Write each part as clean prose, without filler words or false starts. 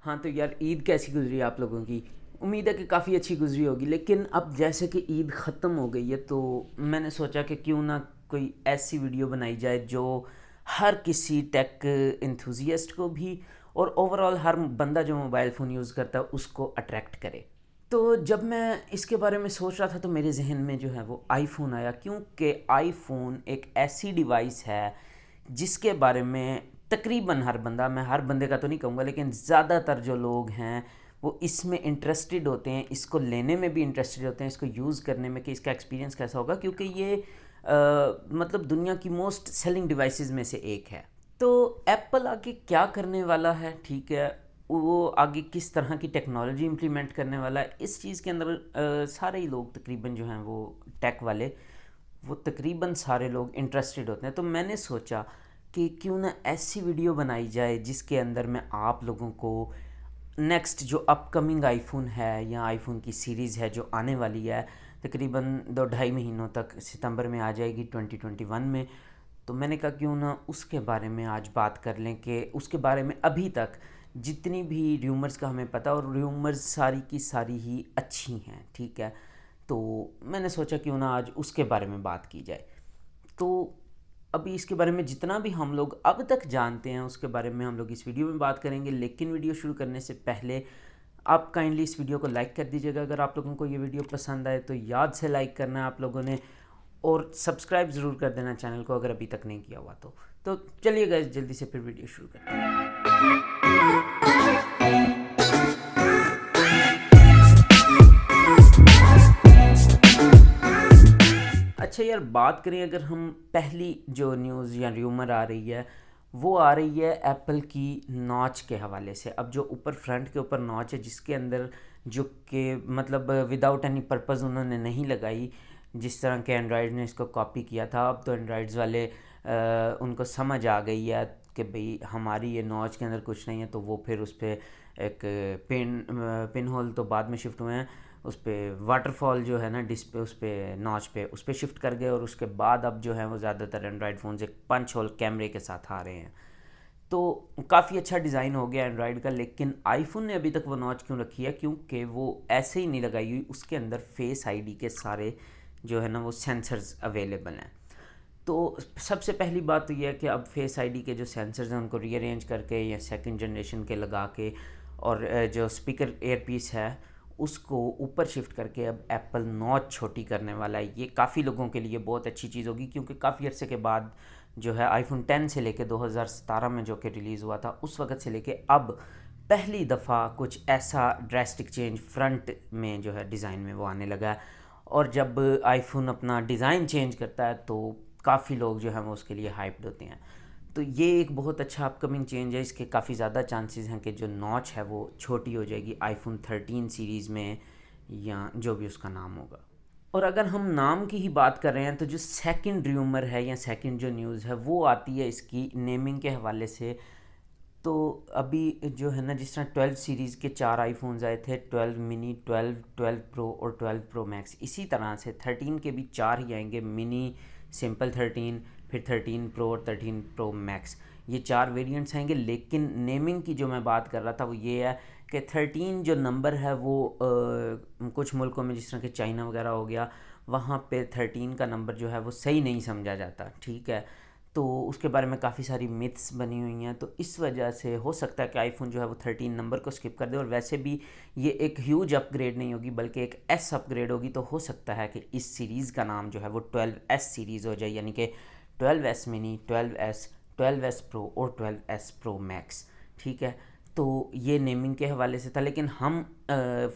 हाँ, तो यार ईद कैसी गुज़री आप लोगों की? उम्मीद है कि काफ़ी अच्छी गुज़री होगी। लेकिन अब जैसे कि ईद ख़त्म हो गई है तो मैंने सोचा कि क्यों ना कोई ऐसी वीडियो बनाई जाए जो हर किसी टेक एंथुसियास्ट को भी और ओवरऑल हर बंदा जो मोबाइल फ़ोन यूज़ करता है उसको अट्रैक्ट करे। तो जब मैं इसके बारे में सोच रहा था तो मेरे ज़हन में जो है वो आईफ़ोन आया, क्योंकि आईफ़ोन एक ऐसी डिवाइस है जिसके बारे में तकरीबन हर बंदा, मैं हर बंदे का तो नहीं कहूँगा लेकिन ज़्यादातर जो लोग हैं वो इसमें इंटरेस्टेड होते हैं, इसको लेने में भी इंटरेस्टेड होते हैं, इसको यूज़ करने में कि इसका एक्सपीरियंस कैसा होगा, क्योंकि ये मतलब दुनिया की मोस्ट सेलिंग डिवाइसेस में से एक है। तो एप्पल आगे क्या करने वाला है, ठीक है, वो आगे किस तरह की टेक्नोलॉजी इम्प्लीमेंट करने वाला है, इस चीज़ के अंदर सारे ही लोग तकरीबन जो हैं वो टेक वाले, वो तकरीबन सारे लोग इंटरेस्टेड होते हैं। तो मैंने सोचा कि क्यों ना ऐसी वीडियो बनाई जाए जिसके अंदर मैं आप लोगों को नेक्स्ट जो अपकमिंग आईफोन है या आईफोन की सीरीज़ है जो आने वाली है, तकरीबन 2-2.5 महीनों तक, सितंबर में आ जाएगी 2021 में। तो मैंने कहा क्यों ना उसके बारे में आज बात कर लें कि उसके बारे में अभी तक जितनी भी र्यूमर्स का हमें पता, और र्यूमर्स सारी की सारी ही अच्छी हैं, ठीक है। तो मैंने सोचा क्यों ना आज उसके बारे में बात की जाए। तो अभी इसके बारे में जितना भी हम लोग अब तक जानते हैं उसके बारे में हम लोग इस वीडियो में बात करेंगे। लेकिन वीडियो शुरू करने से पहले आप काइंडली इस वीडियो को लाइक कर दीजिएगा। अगर आप लोगों को ये वीडियो पसंद आए तो याद से लाइक करना है आप लोगों ने, और सब्सक्राइब ज़रूर कर देना चैनल को अगर अभी तक नहीं किया हुआ तो चलिए गाइस जल्दी से फिर वीडियो शुरू करते हैं। अच्छा यार, बात करें अगर हम पहली जो न्यूज़ या र्यूमर आ रही है वो आ रही है एप्पल की नॉच के हवाले से। अब जो ऊपर फ्रंट के ऊपर नॉच है जिसके अंदर जो कि मतलब विदाउट एनी पर्पज़ उन्होंने नहीं लगाई, जिस तरह के एंड्रॉयड ने इसको कॉपी किया था, अब तो एंड्रॉयड्स वाले उनको समझ आ गई है कि भाई हमारी ये नॉच के अंदर कुछ नहीं है, तो वो फिर उस पर एक पिन होल तो बाद में शिफ्ट हुए हैं, उस पर वाटरफॉल जो है ना डिस्प्ले, उस पर नॉच पे उस पर शिफ्ट कर गए, और उसके बाद अब जो है वो ज़्यादातर एंड्रॉयड फ़ोन एक पंच होल कैमरे के साथ आ रहे हैं। तो काफ़ी अच्छा डिज़ाइन हो गया एंड्रॉयड का। लेकिन आईफोन ने अभी तक वो नॉच क्यों रखी है? क्योंकि वो ऐसे ही नहीं लगाई हुई, उसके अंदर फेस आईडी के सारे जो है ना वो सेंसर्स अवेलेबल हैं। तो सबसे पहली बात तो यह है कि अब फेस आईडी के जो सेंसर्स हैं उनको रीअरेंज करके या सेकंड जनरेशन के लगा के, और जो स्पीकर एयरपीस है उसको ऊपर शिफ्ट करके अब एप्पल नॉच छोटी करने वाला है। ये काफ़ी लोगों के लिए बहुत अच्छी चीज़ होगी, क्योंकि काफ़ी अरसे के बाद जो है आईफोन 10 से लेके 2017 में जो कि रिलीज़ हुआ था उस वक्त से लेके अब पहली दफ़ा कुछ ऐसा ड्रेस्टिक चेंज फ्रंट में जो है डिज़ाइन में वो आने लगा है। और जब आईफोन अपना डिज़ाइन चेंज करता है तो काफ़ी लोग जो हैं वो उसके लिए हाइप्ड होते हैं। तो ये एक बहुत अच्छा अपकमिंग चेंज है। इसके काफ़ी ज़्यादा चांसेस हैं कि जो नॉच है वो छोटी हो जाएगी आईफोन 13 सीरीज़ में, या जो भी उसका नाम होगा। और अगर हम नाम की ही बात कर रहे हैं तो जो सेकंड र्यूमर है या सेकंड जो न्यूज़ है वो आती है इसकी नेमिंग के हवाले से। तो अभी जो है ना, जिस तरह 12 सीरीज़ के 4 आईफोन्स आए थे, 12 मिनी, 12, 12 प्रो और 12 प्रो मैक्स, इसी तरह से 13 के भी 4 ही आएंगे, मिनी, सिंपल 13, फिर 13 प्रो और 13 प्रो मैक्स। ये 4 वेरिएंट्स आएंगे। लेकिन नेमिंग की जो मैं बात कर रहा था वो ये है कि 13 जो नंबर है वो कुछ मुल्कों में जिस तरह के चाइना वगैरह हो गया, वहाँ पे 13 का नंबर जो है वो सही नहीं समझा जाता, ठीक है। तो उसके बारे में काफ़ी सारी मिथ्स बनी हुई हैं। तो इस वजह से हो सकता है कि आईफोन जो है वो 13 नंबर को स्किप कर दे। और वैसे भी ये एक ह्यूज अपग्रेड नहीं होगी बल्कि एक एस अपग्रेड होगी। तो हो सकता है कि इस सीरीज़ का नाम जो है वो 12S सीरीज़ हो जाए, यानी कि 12S mini, 12S, 12S pro और 12S प्रो मैक्स, ठीक है। तो ये नेमिंग के हवाले से था। लेकिन हम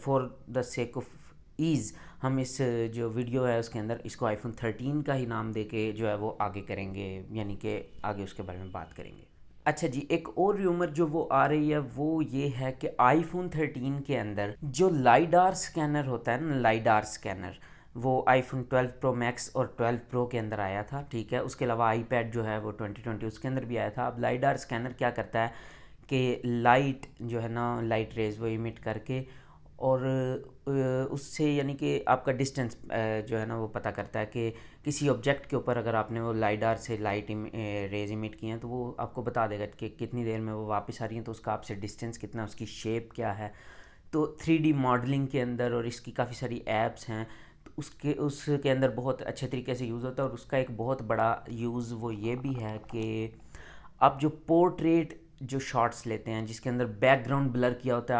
for the sake of ease हम इस जो वीडियो है उसके अंदर इसको आईफोन 13 का ही नाम देके जो है वो आगे करेंगे, यानी कि आगे उसके बारे में बात करेंगे। अच्छा जी, एक और र्यूमर जो वो आ रही है वो ये है कि आईफोन 13 के अंदर जो लाइडार स्कैनर होता है ना, लाइडार स्कैनर, वो आईफोन 12 प्रो मैक्स और 12 प्रो के अंदर आया था, ठीक है। उसके अलावा आईपैड जो है वो 2020 उसके अंदर भी आया था। अब लाइडार स्कैनर क्या करता है कि लाइट जो है ना, लाइट रेज वो इमिट करके, और उससे यानी कि आपका डिस्टेंस जो है ना वो पता करता है कि किसी ऑब्जेक्ट के ऊपर अगर आपने वो लाइडार से लाइट रेज इमिट की हैं तो वो आपको बता देगा कि कितनी देर में वो वापस आ रही हैं, तो उसका आपसे डिस्टेंस कितना, उसकी शेप क्या है। तो 3D मॉडलिंग के अंदर और इसकी काफ़ी सारी ऐप्स हैं, तो उसके अंदर बहुत अच्छे तरीके से यूज़ होता है। और उसका एक बहुत बड़ा यूज़ वो ये भी है कि आप जो पोर्ट्रेट जो शॉट्स लेते हैं जिसके अंदर बैकग्राउंड ब्लर किया होता है,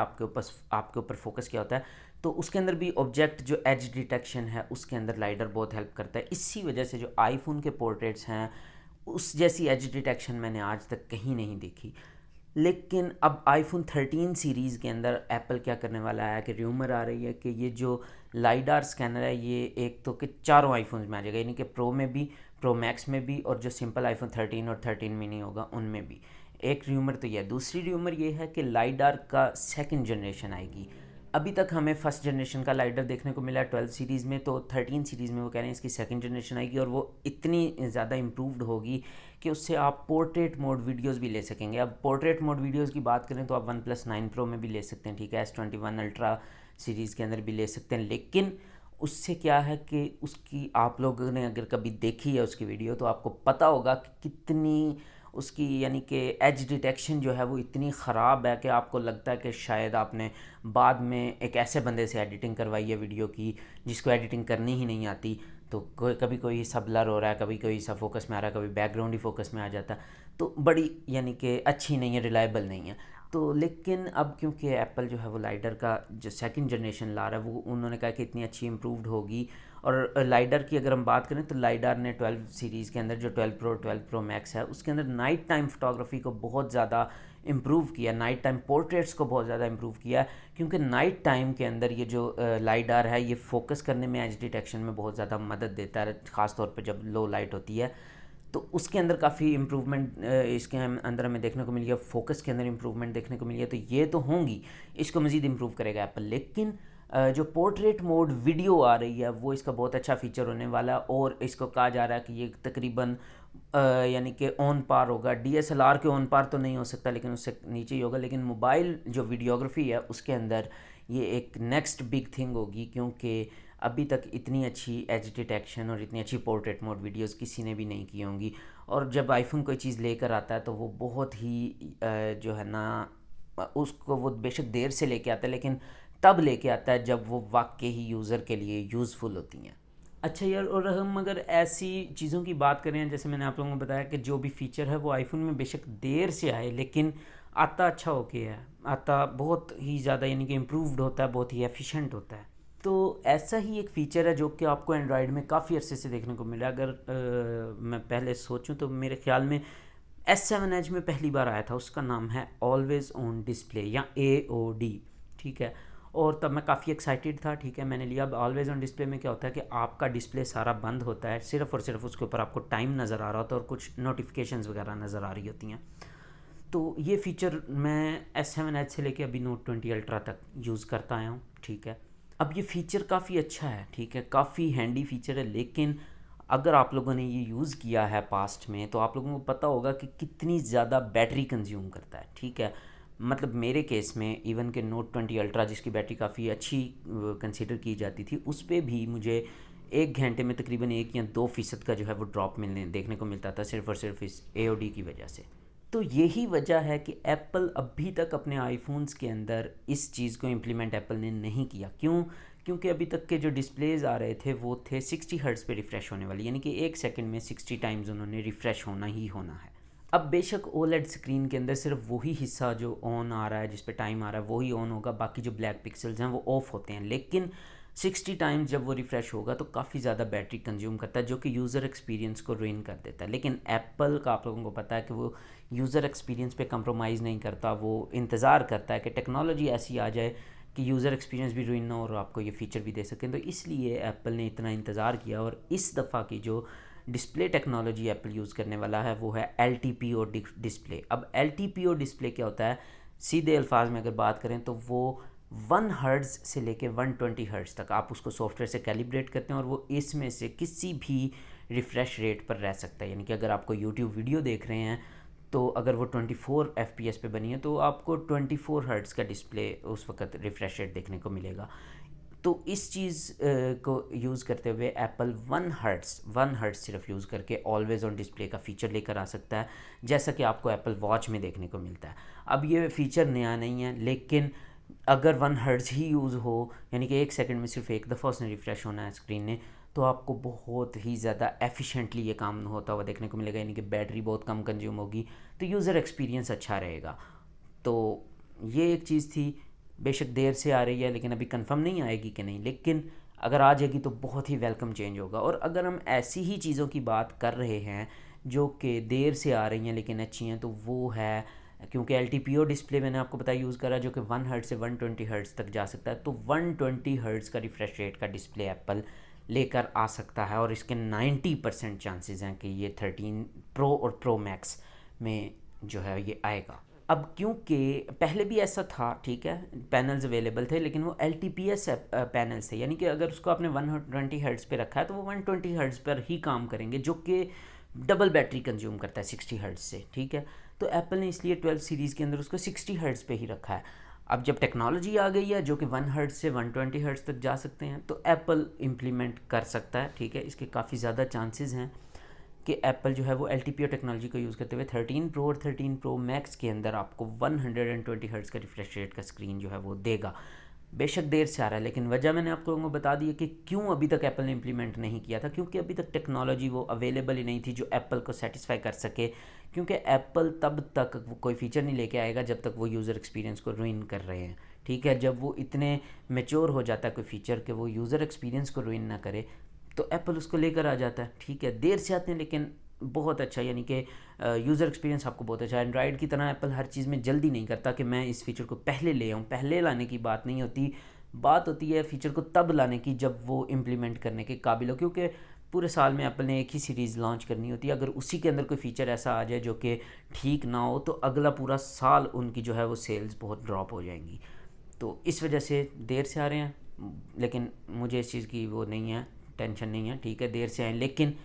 आपके ऊपर फोकस किया होता है, तो उसके अंदर भी ऑब्जेक्ट जो एज डिटेक्शन है उसके अंदर लाइडर बहुत हेल्प करता है। इसी वजह से जो आईफोन के पोर्ट्रेट्स हैं उस जैसी एज डिटेक्शन मैंने आज तक कहीं नहीं देखी। लेकिन अब आईफोन 13 सीरीज़ के अंदर एप्पल क्या करने वाला है कि र्यूमर आ रही है कि ये जो लाइडार स्कैनर है ये एक तो कि चारों आईफोन्स में आ जाएगा, यानी कि प्रो में भी, प्रो मैक्स में भी, और जो सिंपल आईफोन 13 और 13 मिनी होगा उनमें भी। एक र्यूमर तो यह, दूसरी र्यूमर ये है कि लाइडार का सेकंड जनरेशन आएगी। अभी तक हमें फर्स्ट जनरेशन का लाइडर देखने को मिला है 12 सीरीज़ में, तो 13 सीरीज़ में वो कह रहे हैं इसकी सेकंड जनरेशन आएगी और वो इतनी ज़्यादा इम्प्रूव्ड होगी कि उससे आप पोर्ट्रेट मोड वीडियोस भी ले सकेंगे। अब पोर्ट्रेट मोड वीडियोस की बात करें तो आप वन प्लस 9 प्रो में भी ले सकते हैं, ठीक है, S21 अल्ट्रा सीरीज़ के अंदर भी ले सकते हैं। लेकिन उससे क्या है कि उसकी आप लोगों ने अगर कभी देखी है उसकी वीडियो तो आपको पता होगा कि कितनी उसकी यानी कि एज डिटेक्शन जो है वो इतनी ख़राब है कि आपको लगता है कि शायद आपने बाद में एक ऐसे बंदे से एडिटिंग करवाई है वीडियो की जिसको एडिटिंग करनी ही नहीं आती। तो कभी कोई हिस्सा ब्लर हो रहा है, कभी कोई हिस्सा फोकस में आ रहा है, कभी बैकग्राउंड ही फोकस में आ जाता है, तो बड़ी यानी कि अच्छी नहीं है, रिलायबल नहीं है। तो लेकिन अब क्योंकि एप्पल जो है वो लाइडर का जो सेकंड जनरेशन ला रहा है वो उन्होंने कहा कि इतनी अच्छी इम्प्रूव्ड होगी। और लाइडर की अगर हम बात करें तो लाइडर ने 12 सीरीज़ के अंदर जो 12 प्रो मैक्स है उसके अंदर नाइट टाइम फोटोग्राफी को बहुत ज़्यादा इम्प्रूव किया, नाइट टाइम पोर्ट्रेट्स को बहुत ज़्यादा इम्प्रूव किया। क्योंकि नाइट टाइम के अंदर ये जो लाइडर है ये फोकस करने में, एज डिटेक्शन में बहुत ज़्यादा मदद देता है, ख़ासतौर पर जब लो लाइट होती है। तो उसके अंदर काफ़ी इम्प्रूवमेंट इसके अंदर हमें देखने को मिली है, फोकस के अंदर इम्प्रूवमेंट देखने को मिली है। तो ये तो होंगी, इसको मज़ीद इम्प्रूव करेगा एप्पल। लेकिन जो पोर्ट्रेट मोड वीडियो आ रही है वो इसका बहुत अच्छा फीचर होने वाला है। और इसको कहा जा रहा है कि ये तकरीबन यानी कि ऑन पार होगा, DSLR के ऑन पार तो नहीं हो सकता लेकिन उससे नीचे ही होगा। लेकिन मोबाइल जो वीडियोग्राफी है उसके अंदर ये एक नेक्स्ट बिग थिंग होगी, क्योंकि अभी तक इतनी अच्छी एज डिटेक्शन और इतनी अच्छी पोर्ट्रेट मोड वीडियोस किसी ने भी नहीं की होंगी। और जब आईफोन कोई चीज़ लेकर आता है तो वो बहुत ही जो है ना उसको वो बेशक देर से लेके आता है लेकिन तब लेके आता है जब वो वाकई ही यूज़र के लिए यूज़फुल होती हैं। अच्छा यार, और हम अगर ऐसी चीज़ों की बात करें, जैसे मैंने आप लोगों को बताया कि जो भी फ़ीचर है वो आईफोन में बेशक देर से आए लेकिन आता अच्छा होके है, आता बहुत ही ज़्यादा यानी कि इम्प्रूव्ड होता है, बहुत ही एफिशिएंट होता है। तो ऐसा ही एक फ़ीचर है जो कि आपको एंड्रॉयड में काफ़ी अरसे से देखने को मिला। अगर मैं पहले सोचूं तो मेरे ख्याल में S7 Edge में पहली बार आया था, उसका नाम है ऑलवेज़ ऑन डिस्प्ले या AOD, ठीक है। और तब मैं काफ़ी एक्साइटेड था, ठीक है, मैंने लिया। अब ऑलवेज़ ऑन डिस्प्ले में क्या होता है कि आपका डिस्प्ले सारा बंद होता है, सिर्फ़ और सिर्फ उसके ऊपर आपको टाइम नज़र आ रहा होता है और कुछ नोटिफिकेशंस वगैरह नज़र आ रही होती हैं। तो ये फ़ीचर मैं S7 Edge से लेके अभी Note 20 अल्ट्रा तक यूज़ करता आया हूँ, ठीक है। अब ये फ़ीचर काफ़ी अच्छा है, ठीक है, काफ़ी हैंडी फ़ीचर है। लेकिन अगर आप लोगों ने ये यूज़ किया है पास्ट में तो आप लोगों को पता होगा कि कितनी ज़्यादा बैटरी कंज्यूम करता है, ठीक है। मतलब मेरे केस में इवन के Note 20 अल्ट्रा जिसकी बैटरी काफ़ी अच्छी कंसिडर की जाती थी उस पर भी मुझे 1 घंटे में तकरीबन 1 या 2% का जो है वो ड्रॉप मिलने देखने को मिलता था, सिर्फ और सिर्फ इस AOD की वजह से। तो यही वजह है कि एप्पल अभी तक अपने आईफोन्स के अंदर इस चीज़ को इम्प्लीमेंट एप्पल ने नहीं किया। क्यों? क्योंकि अभी तक के जो डिस्प्लेज आ रहे थे वो थे 60 हर्ट्ज़ पे रिफ़्रेश होने वाली, यानी कि 1 सेकंड में 60 टाइम्स उन्होंने रिफ़्रेश होना ही होना है। अब बेशक OLED स्क्रीन के अंदर सिर्फ वही हिस्सा जो ऑन आ रहा है, जिस पे टाइम आ रहा है, वही ऑन होगा, बाकी जो ब्लैक पिक्सल्स हैं वो ऑफ होते हैं। लेकिन 60 टाइम्स जब वो रिफ़्रेश होगा तो काफ़ी ज़्यादा बैटरी कंज्यूम करता है, जो कि यूज़र एक्सपीरियंस को रुइन कर देता है। लेकिन एप्पल का आप लोगों को पता है कि वो यूज़र एक्सपीरियंस पे कंप्रोमाइज़ नहीं करता, वो इंतज़ार करता है कि टेक्नोलॉजी ऐसी आ जाए कि यूज़र एक्सपीरियंस भी रुइन ना हो और आपको ये फ़ीचर भी दे सकें। तो इसलिए एप्पल ने इतना इंतज़ार किया और इस दफ़ा की जो डिस्प्ले टेक्नोलॉजी एप्पल यूज़ करने वाला है वो है LTPO डिस्प्ले। अब LTPO डिस्प्ले क्या होता है, सीधे अल्फाज में अगर बात करें तो वो 1 हर्ट्ज़ से लेके 120 हर्ट्ज़ तक आप उसको सॉफ्टवेयर से कैलिब्रेट करते हैं और वो इसमें से किसी भी रिफ़्रेश रेट पर रह सकता है। यानी कि अगर आपको यूट्यूब वीडियो देख रहे हैं तो अगर वो 24 FPS पे बनी है तो आपको 24 हर्ट्ज़ का डिस्प्ले उस वक्त रिफ़्रेश रेट देखने को मिलेगा। तो इस चीज़ को यूज़ करते हुए एप्पल 1 हर्ट्ज़ सिर्फ यूज़ करके ऑलवेज़ ऑन डिस्प्ले का फ़ीचर लेकर आ सकता है, जैसा कि आपको एप्पल वॉच में देखने को मिलता है। अब ये फ़ीचर नया नहीं है, लेकिन अगर 1 हर्ट्ज़ ही यूज़ हो, यानी कि 1 सेकंड में सिर्फ एक दफ़ा उसने रिफ़्रेश होना है स्क्रीन ने, तो आपको बहुत ही ज़्यादा एफिशिएंटली ये काम होता हुआ देखने को मिलेगा, यानी कि बैटरी बहुत कम कंज्यूम होगी, तो यूज़र एक्सपीरियंस अच्छा रहेगा। तो ये एक चीज़ थी, बेशक देर से आ रही है, लेकिन अभी कंफर्म नहीं आएगी कि नहीं, लेकिन अगर आ जाएगी तो बहुत ही वेलकम चेंज होगा। और अगर हम ऐसी ही चीज़ों की बात कर रहे हैं जो कि देर से आ रही हैं लेकिन अच्छी हैं, तो वो है, क्योंकि LTPO डिस्प्ले मैंने आपको बताया यूज़ करा, जो कि 1 हर्ट्ज़ से 120 हर्ट्ज़ तक जा सकता है, तो 120 हर्ट्ज़ का रिफ्रेश रेट का डिस्प्ले एप्पल लेकर आ सकता है, और इसके 90% चांसेस हैं कि ये 13 प्रो और प्रो मैक्स में जो है ये आएगा। अब क्योंकि पहले भी ऐसा था, ठीक है, पैनल्स अवेलेबल थे, लेकिन वो LTPS पैनल्स थे, यानी कि अगर उसको आपने 120 हर्ट्ज़ पे रखा है तो वो 120 हर्ट्ज़ पर ही काम करेंगे, जो कि डबल बैटरी कंज्यूम करता है 60 हर्ट्ज़ से, ठीक है। तो एप्पल ने इसलिए 12 सीरीज़ के अंदर उसको 60 हर्ट्ज़ पे ही रखा है। अब जब टेक्नोलॉजी आ गई है जो कि 1 हर्ट्ज़ से 120 हर्ट्ज़ तक जा सकते हैं, तो एप्पल इम्प्लीमेंट कर सकता है, ठीक है। इसके काफ़ी ज़्यादा चांसेस हैं कि एप्पल जो है वो LTPO टेक्नोलॉजी को यूज़ करते हुए 13 प्रो और 13 प्रो मैक्स के अंदर आपको 120 हर्ट्ज़ का रिफ्रेश रेट का स्क्रीन जो है वो देगा। बेशक देर से आ रहा है, लेकिन वजह मैंने आपको बता दी है कि क्यों अभी तक एप्पल ने इम्प्लीमेंट नहीं किया था, क्योंकि अभी तक टेक्नोलॉजी वो अवेलेबल ही नहीं थी जो एप्पल को सेटिस्फाई कर सके, क्योंकि एप्पल तब तक वो कोई फ़ीचर नहीं लेके आएगा जब तक वो यूज़र एक्सपीरियंस को रुइन कर रहे हैं, ठीक है। जब वो इतने मेच्योर हो जाता है कोई फ़ीचर कि वो यूज़र एक्सपीरियंस को रुइन ना करे, तो एप्पल उसको लेकर आ जाता है, ठीक है। देर से आते हैं लेकिन बहुत अच्छा, यानी कि यूज़र एक्सपीरियंस आपको बहुत अच्छा है। एंड्रॉयड की तरह एप्पल हर चीज़ में जल्दी नहीं करता कि मैं इस फीचर को पहले ले आऊँ, पहले लाने की बात नहीं होती, बात होती है फीचर को तब लाने की जब वो इम्प्लीमेंट करने के काबिल हो, क्योंकि पूरे साल में एप्पल ने एक ही सीरीज़ लॉन्च करनी होती है। अगर उसी के अंदर कोई फ़ीचर ऐसा आ जाए जो कि ठीक ना हो, तो अगला पूरा साल उनकी जो है वो सेल्स बहुत ड्रॉप हो जाएंगी। तो इस वजह से देर से आ रहे हैं, लेकिन मुझे इस चीज़ की वो नहीं है, टेंशन नहीं है, ठीक है। देर से आए लेकिन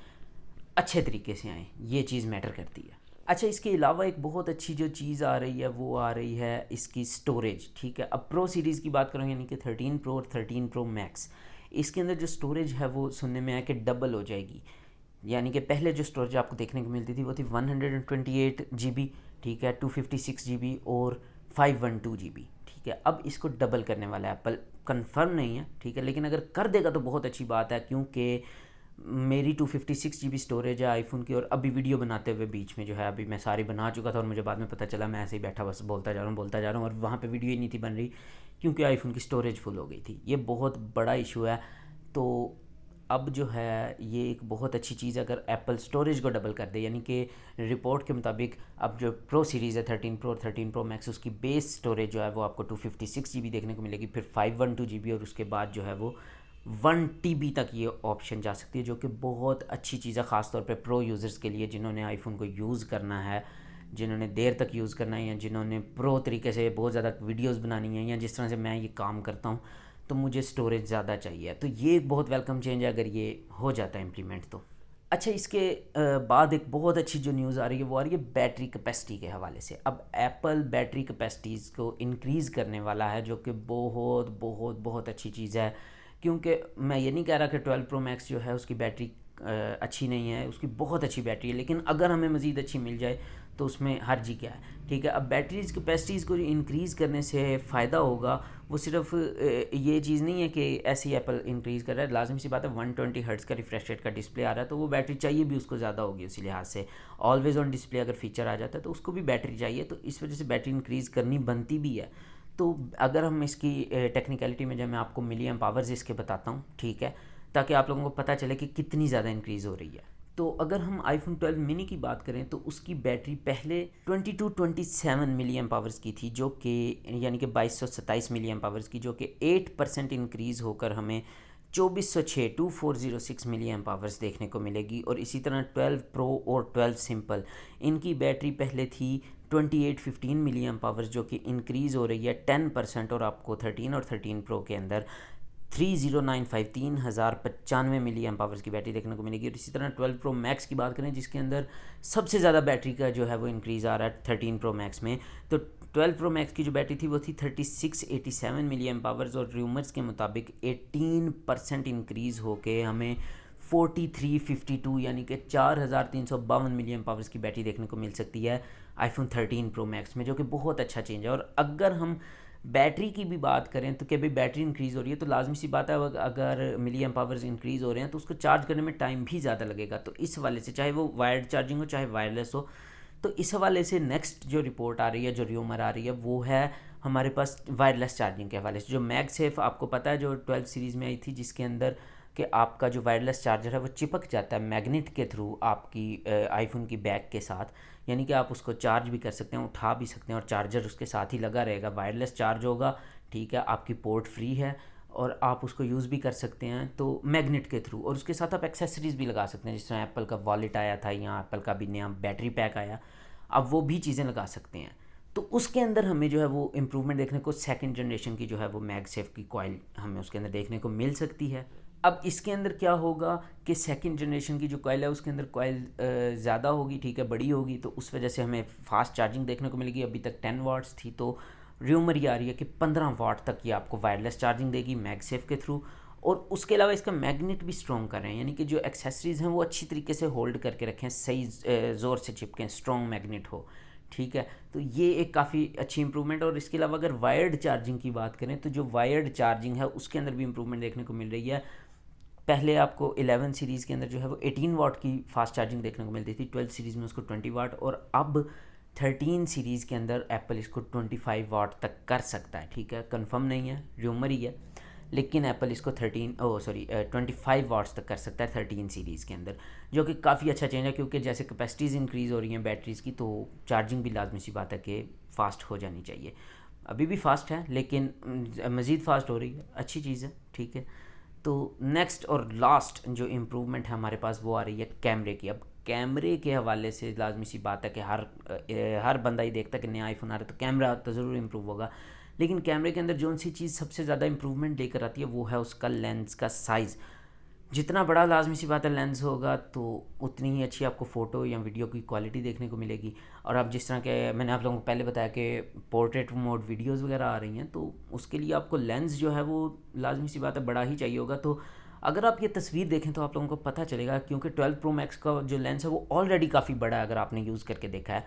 अच्छे तरीके से आएँ, ये चीज़ मैटर करती है। अच्छा, इसके अलावा एक बहुत अच्छी जो चीज़ आ रही है वो आ रही है इसकी स्टोरेज, ठीक है। अब प्रो सीरीज़ की बात करूँ, यानी कि 13 प्रो और 13 प्रो मैक्स, इसके अंदर जो स्टोरेज है वो सुनने में आया कि डबल हो जाएगी। यानी कि पहले जो स्टोरेज आपको देखने को मिलती थी वो थी 128 GB, ठीक है, 256 GB और 512 GB, ठीक है। अब इसको डबल करने वाला है एप्पल, कंफर्म नहीं है, ठीक है, लेकिन अगर कर देगा तो बहुत अच्छी बात है, क्योंकि मेरी 256 GB स्टोरेज है आईफोन की, और अभी वीडियो बनाते हुए बीच में जो है अभी मैं सारी बना चुका था और मुझे बाद में पता चला, मैं ऐसे ही बैठा बस बोलता जा रहा हूँ और वहाँ पे वीडियो ही नहीं थी बन रही, क्योंकि आईफोन की स्टोरेज फुल हो गई थी। ये बहुत बड़ा इशू है। तो अब जो है ये एक बहुत अच्छी चीज़ है अगर एप्पल स्टोरेज को डबल कर दे, यानी कि रिपोर्ट के मुताबिक अब जो प्रो सीरीज़ है 13 प्रो और 13 प्रो मैक्स, उसकी बेस स्टोरेज जो है वो आपको 256 GB देखने को मिलेगी, फिर 512 GB, और उसके बाद जो है वो 1 TB तक ये ऑप्शन जा सकती है, जो कि बहुत अच्छी चीज़ है, ख़ासतौर पे प्रो यूज़र्स के लिए, जिन्होंने आईफोन को यूज़ करना है, जिन्होंने देर तक यूज़ करना है, या जिन्होंने प्रो तरीके से बहुत ज़्यादा वीडियोस बनानी है, या जिस तरह से मैं ये काम करता हूँ, तो मुझे स्टोरेज ज़्यादा चाहिए। तो ये एक बहुत वेलकम चेंज है अगर ये हो जाता है इम्प्लीमेंट तो। अच्छा, इसके बाद एक बहुत अच्छी जो न्यूज़ आ रही है वो आ रही है बैटरी कैपेसिटी के हवाले से। अब एप्पल बैटरी कैपेसिटीज़ को इंक्रीज़ करने वाला है, जो कि बहुत बहुत बहुत अच्छी चीज़ है, क्योंकि मैं ये नहीं कह रहा कि 12 प्रो मैक्स जो है उसकी बैटरी अच्छी नहीं है, उसकी बहुत अच्छी बैटरी है, लेकिन अगर हमें मज़ीद अच्छी मिल जाए तो उसमें हर्ज ही क्या है, ठीक है। अब बैटरीज कैपेसिटीज़ को इंक्रीज़ करने से फ़ायदा होगा, वो सिर्फ ये चीज़ नहीं है कि ऐसे ही एप्पल इंक्रीज़ कर रहा है, लाजमी सी बात है 120 हर्ट्ज़ का रिफ्रेश रेट का डिस्प्ले आ रहा है, तो वो बैटरी चाहिए भी उसको ज़्यादा होगी, उसी लिहाज से ऑलवेज़ ऑन डिस्प्ले अगर फीचर आ जाता है तो उसको भी बैटरी चाहिए, तो इस वजह से बैटरी इंक्रीज़ करनी बनती भी है। तो अगर हम इसकी टेक्निकलिटी में जब मैं आपको मिलियन पावर्स इसके बताता हूँ, ठीक है, ताकि आप लोगों को पता चले कि कितनी ज़्यादा इंक्रीज़ हो रही है। तो अगर हम आईफोन 12 मिनी की बात करें तो उसकी बैटरी पहले 22-27 मिलियन पावर्स की थी, जो कि यानी कि 2227 मिलियन पावर्स की, जो कि 8% इंक्रीज़ होकर हमें 2406 मिलियन पावर्स देखने को मिलेगी। और इसी तरह 12 प्रो और 12 सिंपल, इनकी बैटरी पहले थी 2815 मिलियन पावर्स, जो कि इंक्रीज़ हो रही है 10%, और आपको 13 और 13 प्रो के अंदर 3095 मिलियन पावर्स की बैटरी देखने को मिलेगी। और इसी तरह 12 प्रो मैक्स की बात करें, जिसके अंदर सबसे ज़्यादा बैटरी का जो है वो इंक्रीज़ आ रहा है 13 प्रो मैक्स में, तो 12 प्रो मैक्स की जो बैटरी थी वो थी 3687 मिली एम्प आवर्स और रूमर्स के मुताबिक 18% इंक्रीज़ होके हमें 4352 यानी कि 4352 मिली एम्प आवर्स की बैटरी देखने को मिल सकती है आईफोन 13 प्रो मैक्स में, जो कि बहुत अच्छा चेंज है। और अगर हम बैटरी की भी बात करें तो क्या भाई बैटरी इंक्रीज़ हो रही है तो लाजमी सी बात है अगर मिली एम्प आवर्स इंक्रीज़ हो रहे हैं तो उसको चार्ज करने में टाइम भी ज़्यादा लगेगा। तो इस हवाले से चाहे वो वायर्ड चार्जिंग हो चाहे वायरलेस हो, तो इस हवाले से नेक्स्ट जो रिपोर्ट आ रही है, जो र्यूमर आ रही है, वो है हमारे पास वायरलेस चार्जिंग के हवाले से। जो मैगसेफ आपको पता है जो 12 सीरीज़ में आई थी, जिसके अंदर कि आपका जो वायरलेस चार्जर है वो चिपक जाता है मैग्नेट के थ्रू आपकी आईफोन की बैग के साथ, यानी कि आप उसको चार्ज भी कर सकते हैं, उठा भी सकते हैं और चार्जर उसके साथ ही लगा रहेगा। वायरलेस चार्ज होगा, ठीक है, आपकी पोर्ट फ्री है और आप उसको यूज़ भी कर सकते हैं तो मैग्नेट के थ्रू। और उसके साथ आप एक्सेसरीज़ भी लगा सकते हैं, जिस तरह एप्पल का वॉलेट आया था या एप्पल का भी नया बैटरी पैक आया, अब वो भी चीज़ें लगा सकते हैं। तो उसके अंदर हमें जो है वो इम्प्रूवमेंट देखने को सेकंड जनरेशन की जो है वो मैगसेफ की कॉइल हमें उसके अंदर देखने को मिल सकती है। अब इसके अंदर क्या होगा कि सेकंड जनरेशन की जो कॉइल है उसके अंदर कॉइल ज़्यादा होगी, ठीक है, बड़ी होगी, तो उस वजह से हमें फास्ट चार्जिंग देखने को मिलेगी। अभी तक 10 वाट्स थी, तो र्यूमर ये आ रही है कि 15 वाट तक ये आपको वायरलेस चार्जिंग देगी मैगसेफ के थ्रू। और उसके अलावा इसका मैग्नेट भी स्ट्रॉन्ग कर रहे हैं, यानी कि जो एक्सेसरीज़ हैं वो अच्छी तरीके से होल्ड करके रखें, सही ज़ोर से चिपकें, स्ट्रॉन्ग मैग्नेट हो, ठीक है। तो ये एक काफ़ी अच्छी इंप्रूवमेंट। और इसके अलावा अगर वायर्ड चार्जिंग की बात करें तो जो वायर्ड चार्जिंग है उसके अंदर भी इंप्रूवमेंट देखने को मिल रही है। पहले आपको 11 सीरीज़ के अंदर जो है वो 18 वाट की फास्ट चार्जिंग देखने को मिलती थी, 12 सीरीज़ में उसको 20 वाट, और अब 13 सीरीज़ के अंदर एप्पल इसको 25 वाट तक कर सकता है, ठीक है, कंफर्म नहीं है, र्यूमर ही है, लेकिन एप्पल इसको 25 वाट्स तक कर सकता है 13 सीरीज़ के अंदर, जो कि काफ़ी अच्छा चेंज है, क्योंकि जैसे कैपेसिटीज़ इंक्रीज़ हो रही हैं बैटरीज़ की तो चार्जिंग भी लाजमी सी बात है कि फ़ास्ट हो जानी चाहिए। अभी भी फ़ास्ट है लेकिन मज़ीद फ़ास्ट हो रही है, अच्छी चीज़ है, ठीक है। तो नेक्स्ट और लास्ट जो इम्प्रूवमेंट है हमारे पास वो आ रही है कैमरे की। अब कैमरे के हवाले से लाजमी सी बात है कि हर बंदा ही देखता है कि नया आईफोन आ रहा है तो कैमरा तो ज़रूर इम्प्रूव होगा, लेकिन कैमरे के अंदर जो सी चीज़ सबसे ज़्यादा इम्प्रूवमेंट लेकर आती है वो है उसका लेंस का साइज़। जितना बड़ा लाजमी सी बात है लेंस होगा तो उतनी ही अच्छी आपको फ़ोटो या वीडियो की क्वालिटी देखने को मिलेगी। और अब जिस तरह के मैंने आप लोगों को पहले बताया कि पोर्ट्रेट मोड वीडियोस वगैरह आ रही हैं, तो उसके लिए आपको लेंस जो है वो लाजमी सी बात है बड़ा ही चाहिए होगा। तो अगर आप ये तस्वीर देखें तो आप लोगों को पता चलेगा, क्योंकि 12 प्रो मैक्स का जो लेंस है वो ऑलरेडी काफ़ी बड़ा है अगर आपने यूज़ करके देखा है।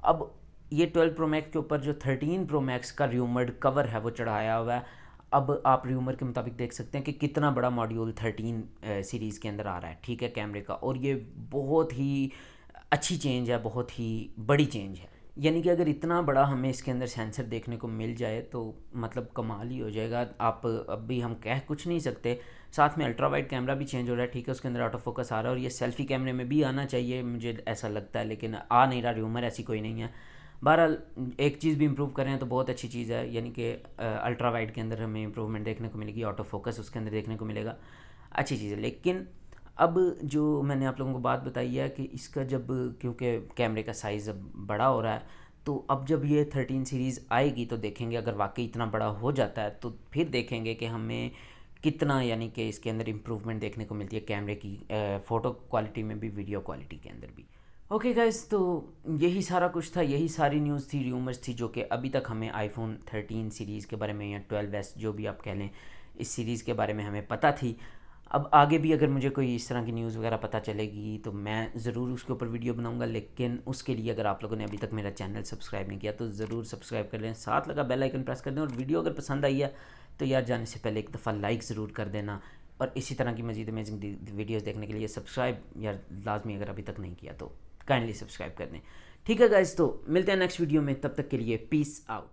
अब ये 12 प्रो मैक्स के ऊपर जो 13 प्रो मैक्स का र्यूमर्ड कवर है वो चढ़ाया हुआ है। अब आप र्यूमर के मुताबिक देख सकते हैं कि कितना बड़ा मॉड्यूल 13 सीरीज़ के अंदर आ रहा है, ठीक है, कैमरे का, और ये बहुत ही अच्छी चेंज है, बहुत ही बड़ी चेंज है। यानी कि अगर इतना बड़ा हमें इसके अंदर सेंसर देखने को मिल जाए तो मतलब कमाल ही हो जाएगा। आप अभी हम कह कुछ नहीं सकते। साथ में अल्ट्रा वाइड कैमरा भी चेंज हो रहा है, ठीक है, उसके अंदर ऑटो फोकस आ रहा है और ये सेल्फ़ी कैमरे में भी आना चाहिए, मुझे ऐसा लगता है, लेकिन आ नहीं रहा, र्यूमर ऐसी कोई नहीं है। बहरहाल एक चीज़ भी इम्प्रूव करें तो बहुत अच्छी चीज़ है, यानी कि अल्ट्रा वाइड के अंदर हमें इम्प्रूवमेंट देखने को मिलेगी, ऑटो फोकस उसके अंदर देखने को मिलेगा, अच्छी चीज़ है। लेकिन अब जो मैंने आप लोगों को बात बताई है कि इसका जब क्योंकि कैमरे का साइज़ अब बड़ा हो रहा है, तो अब जब ये 13 सीरीज़ आएगी तो देखेंगे, अगर वाकई इतना बड़ा हो जाता है तो फिर देखेंगे कि हमें कितना, यानी कि इसके अंदर इम्प्रूवमेंट देखने को मिलती है कैमरे की फ़ोटो क्वालिटी में भी, वीडियो क्वालिटी के अंदर भी। ओके गाइस, तो यही सारा कुछ था, यही सारी न्यूज़ थी, र्यूमर्स थी, जो कि अभी तक हमें आईफोन 13 सीरीज़ के बारे में या 12S जो भी आप कह लें, इस सीरीज़ के बारे में हमें पता थी। अब आगे भी अगर मुझे कोई इस तरह की न्यूज़ वगैरह पता चलेगी तो मैं ज़रूर उसके ऊपर वीडियो बनाऊंगा, लेकिन उसके लिए अगर आप लोगों ने अभी तक मेरा चैनल सब्सक्राइब नहीं किया तो ज़रूर सब्सक्राइब कर लें, साथ लगा बेल आइकन प्रेस कर दें, और वीडियो अगर पसंद आई है तो यार जाने से पहले एक दफ़ा लाइक ज़रूर कर देना, और इसी तरह की मज़ीद अमेजिंग वीडियोज़ देखने के लिए सब्सक्राइब यार लाजमी अगर अभी तक नहीं किया तो काइंडली सब्सक्राइब कर दें। ठीक है गाइस, तो मिलते हैं नेक्स्ट वीडियो में, तब तक के लिए पीस आउट।